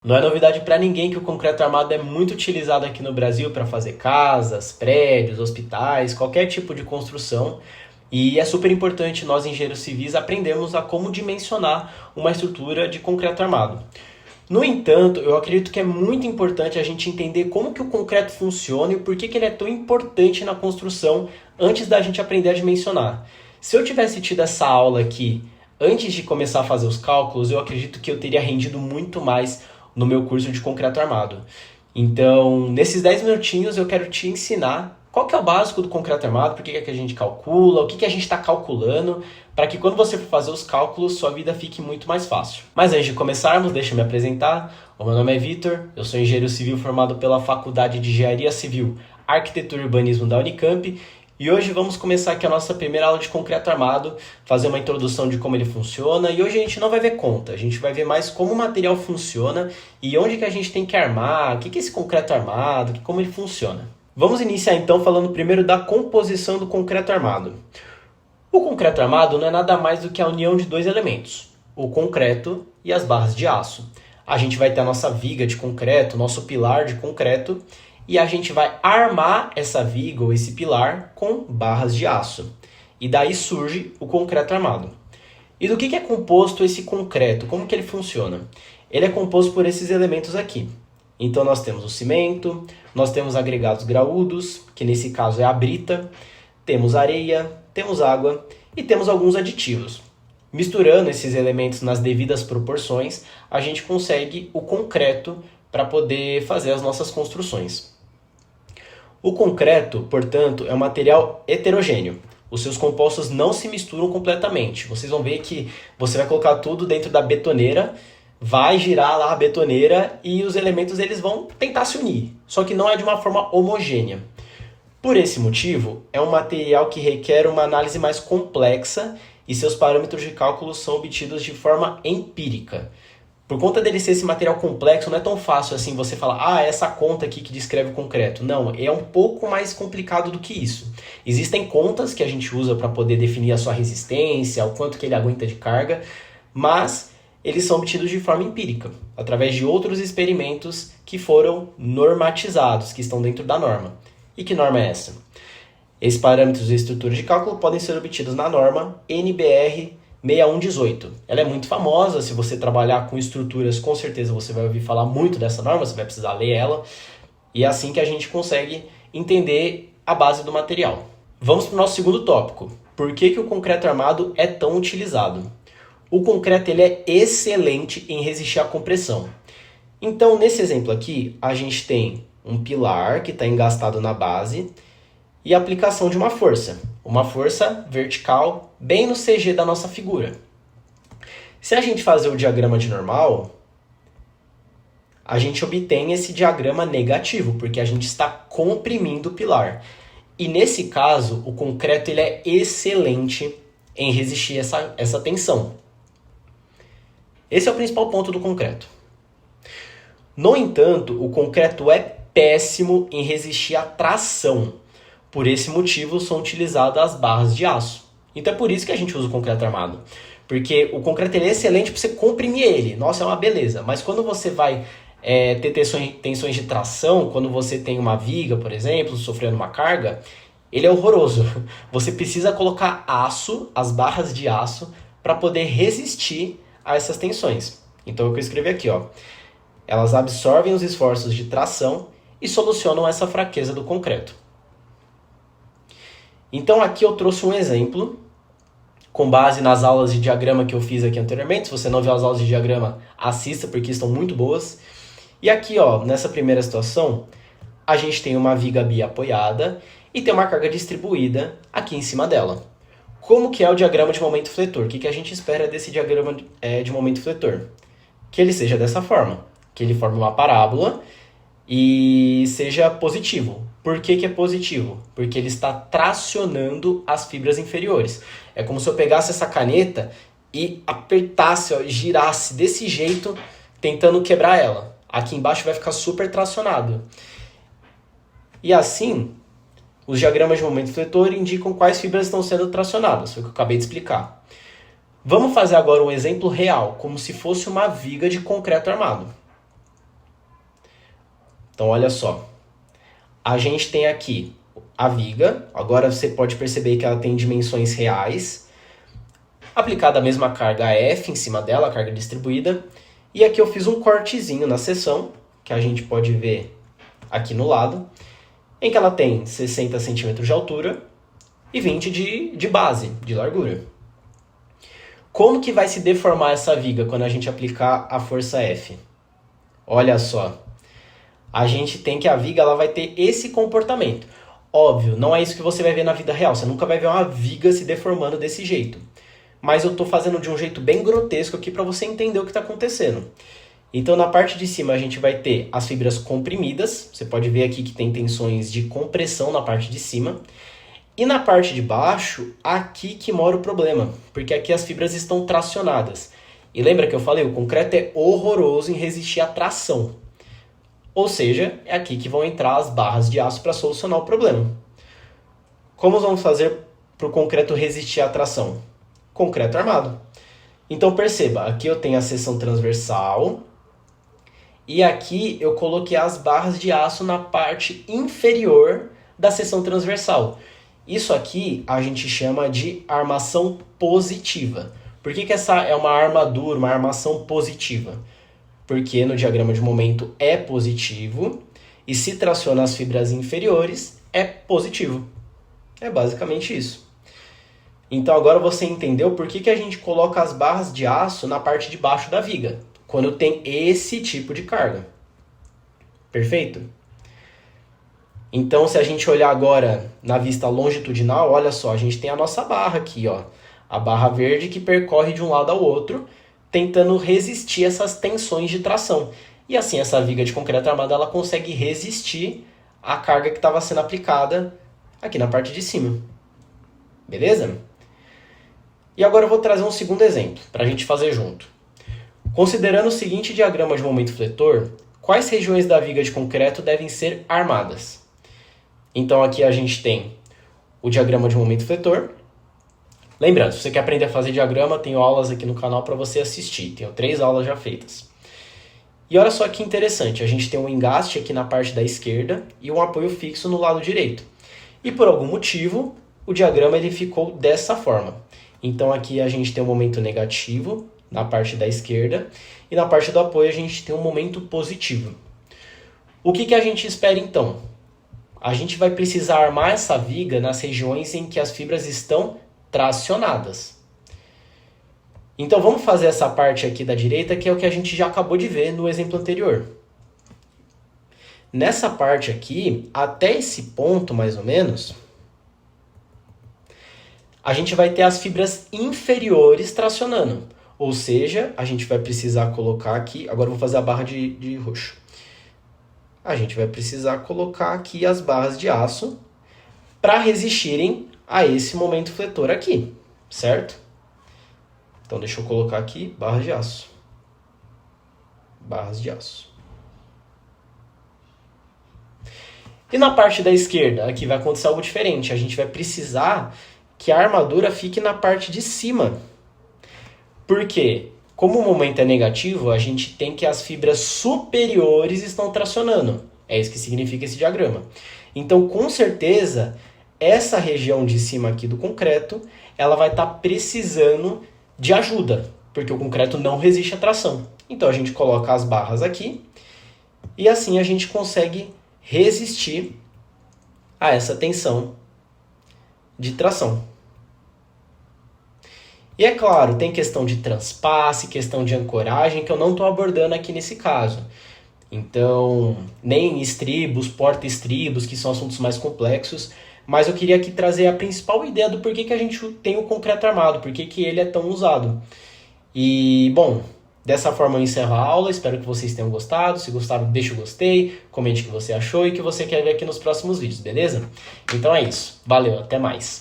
Não é novidade para ninguém que o concreto armado é muito utilizado aqui no Brasil para fazer casas, prédios, hospitais, qualquer tipo de construção. E é super importante nós, engenheiros civis, aprendermos a como dimensionar uma estrutura de concreto armado. No entanto, eu acredito que é muito importante a gente entender como que o concreto funciona e o porquê que ele é tão importante na construção antes da gente aprender a dimensionar. Se eu tivesse tido essa aula aqui antes de começar a fazer os cálculos, eu acredito que eu teria rendido muito mais no meu curso de concreto armado. Então, nesses 10 minutinhos eu quero te ensinar qual que é o básico do concreto armado, por que é que a gente calcula, o que a gente está calculando, para que quando você for fazer os cálculos, sua vida fique muito mais fácil. Mas antes de começarmos, deixa eu me apresentar. O meu nome é Vitor, eu sou engenheiro civil formado pela Faculdade de Engenharia Civil, Arquitetura e Urbanismo da Unicamp, e hoje vamos começar aqui a nossa primeira aula de concreto armado, fazer uma introdução de como ele funciona, e hoje a gente não vai ver conta, a gente vai ver mais como o material funciona e onde que a gente tem que armar, o que é esse concreto armado, como ele funciona. Vamos iniciar então falando primeiro da composição do concreto armado. O concreto armado não é nada mais do que a união de dois elementos, o concreto e as barras de aço. A gente vai ter a nossa viga de concreto, nosso pilar de concreto, e a gente vai armar essa viga ou esse pilar com barras de aço. E daí surge o concreto armado. E do que é composto esse concreto? Como que ele funciona? Ele é composto por esses elementos aqui. Então nós temos o cimento, nós temos agregados graúdos, que nesse caso é a brita, temos areia, temos água e temos alguns aditivos. Misturando esses elementos nas devidas proporções, a gente consegue o concreto para poder fazer as nossas construções. O concreto, portanto, é um material heterogêneo. Os seus compostos não se misturam completamente. Vocês vão ver que você vai colocar tudo dentro da betoneira, vai girar lá a betoneira e os elementos eles vão tentar se unir, só que não é de uma forma homogênea. Por esse motivo, é um material que requer uma análise mais complexa e seus parâmetros de cálculo são obtidos de forma empírica. Por conta dele ser esse material complexo, não é tão fácil assim você falar, essa conta aqui que descreve o concreto. Não, é um pouco mais complicado do que isso. Existem contas que a gente usa para poder definir a sua resistência, o quanto que ele aguenta de carga, mas eles são obtidos de forma empírica, através de outros experimentos que foram normatizados, que estão dentro da norma. E que norma é essa? Esses parâmetros e estruturas de cálculo podem ser obtidos na norma NBR 6118. Ela é muito famosa, se você trabalhar com estruturas, com certeza você vai ouvir falar muito dessa norma, você vai precisar ler ela, e é assim que a gente consegue entender a base do material. Vamos para o nosso segundo tópico. Por que o concreto armado é tão utilizado? O concreto ele é excelente em resistir à compressão. Então, nesse exemplo aqui, a gente tem um pilar que está engastado na base e a aplicação de uma força vertical bem no CG da nossa figura. Se a gente fazer o diagrama de normal, a gente obtém esse diagrama negativo, porque a gente está comprimindo o pilar. E nesse caso, o concreto ele é excelente em resistir essa tensão. Esse é o principal ponto do concreto. No entanto, o concreto é péssimo em resistir à tração. Por esse motivo, são utilizadas as barras de aço. Então é por isso que a gente usa o concreto armado. Porque o concreto ele é excelente para você comprimir ele. Nossa, é uma beleza. Mas quando você vai ter tensões de tração, quando você tem uma viga, por exemplo, sofrendo uma carga, ele é horroroso. Você precisa colocar aço, as barras de aço, para poder resistir a essas tensões. Então é o que eu escrevi aqui, ó. Elas absorvem os esforços de tração e solucionam essa fraqueza do concreto. Então aqui eu trouxe um exemplo, com base nas aulas de diagrama que eu fiz aqui anteriormente. Se você não viu as aulas de diagrama, assista porque estão muito boas. E aqui, ó, nessa primeira situação, a gente tem uma viga biapoiada e tem uma carga distribuída aqui em cima dela. Como que é o diagrama de momento fletor? O que a gente espera desse diagrama de momento fletor? Que ele seja dessa forma, que ele forme uma parábola e seja positivo. Por que é positivo? Porque ele está tracionando as fibras inferiores. É como se eu pegasse essa caneta e apertasse, ó, girasse desse jeito, tentando quebrar ela. Aqui embaixo vai ficar super tracionado. E assim, os diagramas de momento fletor indicam quais fibras estão sendo tracionadas. Foi o que eu acabei de explicar. Vamos fazer agora um exemplo real, como se fosse uma viga de concreto armado. Então, olha só. A gente tem aqui a viga. Agora você pode perceber que ela tem dimensões reais. Aplicada a mesma carga F em cima dela, a carga distribuída. E aqui eu fiz um cortezinho na seção, que a gente pode ver aqui no lado, em que ela tem 60 centímetros de altura e 20 de base, de largura. Como que vai se deformar essa viga quando a gente aplicar a força F? Olha só. A gente tem que a viga ela vai ter esse comportamento. Óbvio, não é isso que você vai ver na vida real. Você nunca vai ver uma viga se deformando desse jeito. Mas eu estou fazendo de um jeito bem grotesco aqui para você entender o que está acontecendo. Então, na parte de cima, a gente vai ter as fibras comprimidas. Você pode ver aqui que tem tensões de compressão na parte de cima. E na parte de baixo, aqui que mora o problema. Porque aqui as fibras estão tracionadas. E lembra que eu falei, o concreto é horroroso em resistir à tração. Ou seja, é aqui que vão entrar as barras de aço para solucionar o problema. Como vamos fazer para o concreto resistir à tração? Concreto armado. Então perceba, aqui eu tenho a seção transversal e aqui eu coloquei as barras de aço na parte inferior da seção transversal. Isso aqui a gente chama de armação positiva. Por que essa é uma armadura, uma armação positiva? Porque no diagrama de momento é positivo e se traciona as fibras inferiores é positivo. É basicamente isso. Então agora você entendeu por que a gente coloca as barras de aço na parte de baixo da viga, quando tem esse tipo de carga. Perfeito? Então se a gente olhar agora na vista longitudinal, olha só, a gente tem a nossa barra aqui, ó, a barra verde que percorre de um lado ao outro, tentando resistir essas tensões de tração. E assim essa viga de concreto armado ela consegue resistir à carga que estava sendo aplicada aqui na parte de cima. Beleza? E agora eu vou trazer um segundo exemplo, para a gente fazer junto. Considerando o seguinte diagrama de momento fletor, quais regiões da viga de concreto devem ser armadas? Então aqui a gente tem o diagrama de momento fletor. Lembrando, se você quer aprender a fazer diagrama, tenho aulas aqui no canal para você assistir. Tenho 3 aulas já feitas. E olha só que interessante, a gente tem um engaste aqui na parte da esquerda e um apoio fixo no lado direito. E por algum motivo, o diagrama ele ficou dessa forma. Então aqui a gente tem um momento negativo na parte da esquerda e na parte do apoio a gente tem um momento positivo. O que a gente espera então? A gente vai precisar armar essa viga nas regiões em que as fibras estão tracionadas. Então vamos fazer essa parte aqui da direita que é o que a gente já acabou de ver no exemplo anterior. Nessa parte aqui, até esse ponto mais ou menos, a gente vai ter as fibras inferiores tracionando. Ou seja, a gente vai precisar colocar aqui... Agora eu vou fazer a barra de roxo. A gente vai precisar colocar aqui as barras de aço para resistirem a esse momento fletor aqui, certo? Então deixa eu colocar aqui barras de aço. Barras de aço. E na parte da esquerda, aqui vai acontecer algo diferente. A gente vai precisar que a armadura fique na parte de cima. Por quê? Como o momento é negativo, a gente tem que as fibras superiores estão tracionando. É isso que significa esse diagrama. Então, com certeza, essa região de cima aqui do concreto, ela vai estar precisando de ajuda, porque o concreto não resiste à tração. Então, a gente coloca as barras aqui e assim a gente consegue resistir a essa tensão de tração. E é claro, tem questão de transpasse, questão de ancoragem, que eu não estou abordando aqui nesse caso. Então, nem estribos, porta-estribos, que são assuntos mais complexos, mas eu queria aqui trazer a principal ideia do porquê que a gente tem o concreto armado, porquê que ele é tão usado. E, bom, dessa forma eu encerro a aula, espero que vocês tenham gostado. Se gostaram, deixa o gostei, comente o que você achou e o que você quer ver aqui nos próximos vídeos, beleza? Então é isso, valeu, até mais!